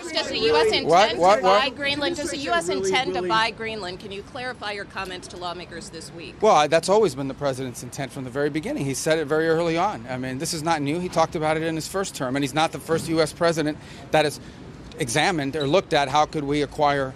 asked, does the U.S. intend to buy Greenland? Does the U.S. intend to buy Greenland? Can you clarify your comments to lawmakers this week? Well, that's always been the president's intent from the very beginning. He said it very early on. I mean, this is not new. He talked about it in his first term, and he's not the first U.S. president that has examined or looked at how could we acquire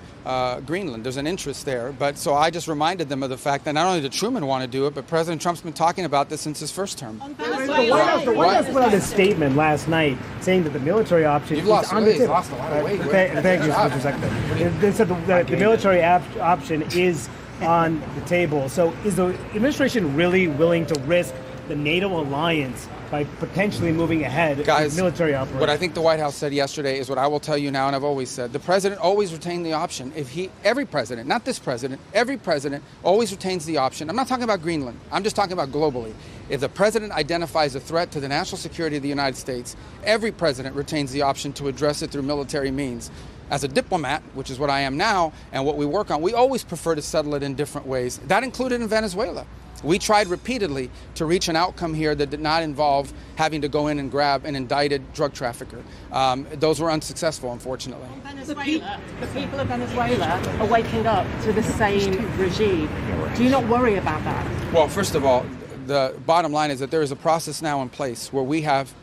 Greenland. There's an interest there. But so I just reminded them of the fact that not only did Truman want to do it, but President Trump's been talking about this since his first term. The White House put out a statement last night saying that the military option is on the table. Lost a lot of weight. Thank you, Mr. Secretary. They said that the military option is on the table. So is the administration really willing to risk the NATO alliance by potentially moving ahead with military operations? What I think the White House said yesterday is what I will tell you now, and I've always said. The president always retained the option. Every president, not this president, every president always retains the option. I'm not talking about Greenland. I'm just talking about globally. If the president identifies a threat to the national security of the United States, every president retains the option to address it through military means. As a diplomat, which is what I am now, and what we work on, we always prefer to settle it in different ways. That included in Venezuela. We tried repeatedly to reach an outcome here that did not involve having to go in and grab an indicted drug trafficker. Those were unsuccessful, unfortunately. The people of Venezuela are waking up to the same regime. Do you not worry about that? Well, first of all, the bottom line is that there is a process now in place where we have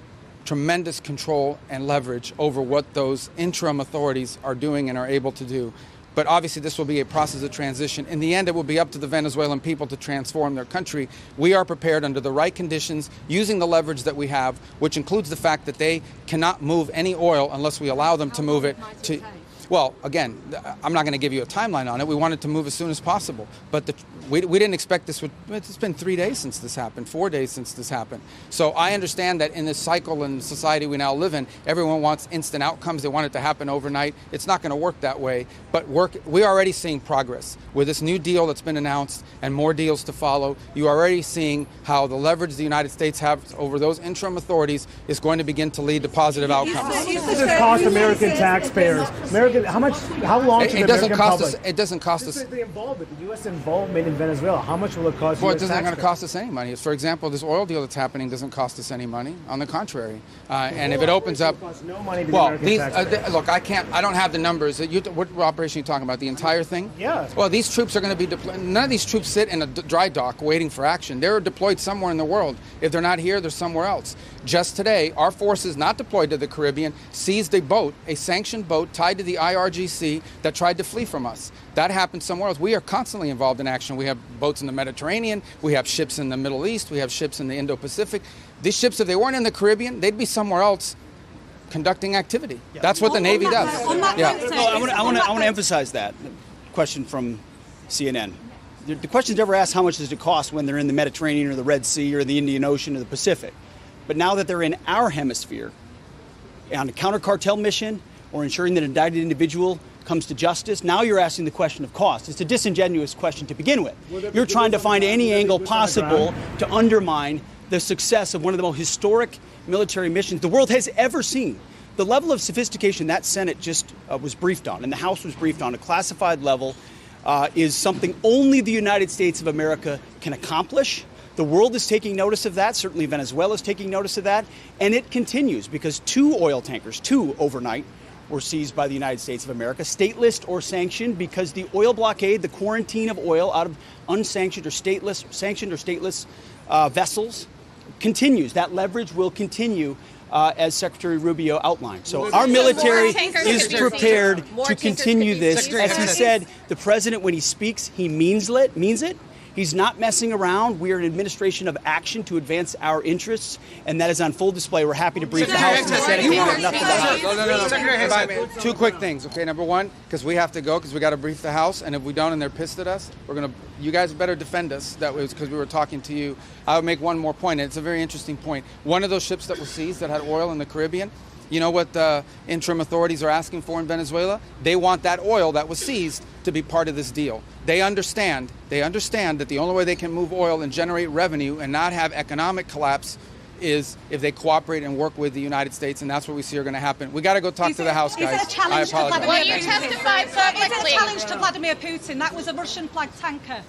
tremendous control and leverage over what those interim authorities are doing and are able to do. But obviously this will be a process of transition. In the end, it will be up to the Venezuelan people to transform their country. We are prepared under the right conditions, using the leverage that we have, which includes the fact that they cannot move any oil unless we allow them to move it to... Well, again, I'm not going to give you a timeline on it. We wanted to move as soon as possible. But we didn't expect this would... It's been 3 days since this happened, 4 days since this happened. So I understand that in this cycle and society we now live in, everyone wants instant outcomes. They want it to happen overnight. It's not going to work that way. But we're already seeing progress. With this new deal that's been announced and more deals to follow, you're already seeing how the leverage the United States has over those interim authorities is going to begin to lead to positive outcomes. This cost American taxpayers. How long should the American public... It doesn't cost us... The U.S. involvement in Venezuela, how much will it cost Well, U.S. it isn't going to taxpayers? cost us any money. For example, this oil deal that's happening doesn't cost us any money. On the contrary. And if it opens up... Costs no money to the American taxpayers. Look, I don't have the numbers. What operation are you talking about? The entire thing? Yeah. Well, these troops are going to be deployed. None of these troops sit in a dry dock waiting for action. They're deployed somewhere in the world. If they're not here, they're somewhere else. Just today, our forces not deployed to the Caribbean seized a boat, a sanctioned boat tied to the IRGC that tried to flee from us. That happened somewhere else. We are constantly involved in action. We have boats in the Mediterranean. We have ships in the Middle East. We have ships in the Indo-Pacific. These ships, if they weren't in the Caribbean, they'd be somewhere else conducting activity. Yeah. That's what the Navy does. I want to emphasize that. Question from CNN. The question's never asked how much does it cost when they're in the Mediterranean or the Red Sea or the Indian Ocean or the Pacific. But now that they're in our hemisphere, on a counter-cartel mission or ensuring that an indicted individual comes to justice, now you're asking the question of cost. It's a disingenuous question to begin with. You're trying to find any angle possible to undermine the success of one of the most historic military missions the world has ever seen. The level of sophistication that Senate just was briefed on and the House was briefed on, a classified level, is something only the United States of America can accomplish. The world is taking notice of that. Certainly Venezuela is taking notice of that. And it continues because 2 oil tankers, 2 overnight, were seized by the United States of America, stateless or sanctioned, because the oil blockade, the quarantine of oil out of unsanctioned or sanctioned or stateless vessels continues. That leverage will continue, as Secretary Rubio outlined. So our military is prepared to continue this. As he said, the president, when he speaks, he means it. He's not messing around. We are an administration of action to advance our interests, and that is on full display. We're happy to brief the House and the Senate. We have nothing to hide. 2 quick things, okay? Number one, because we have to go, because we got to brief the House, and if we don't and they're pissed at us, you guys better defend us. That was because we were talking to you. I would make one more point, and it's a very interesting point. One of those ships that was seized that had oil in the Caribbean, you know what the interim authorities are asking for in Venezuela? They want that oil that was seized to be part of this deal. They understand that the only way they can move oil and generate revenue and not have economic collapse is if they cooperate and work with the United States, and that's what we see are going to happen. We got to go talk to the House, guys. Is it a challenge I apologize. to Vladimir Well, you testified Putin? Is it publicly. a challenge to Vladimir Putin? That was a Russian-flagged tanker.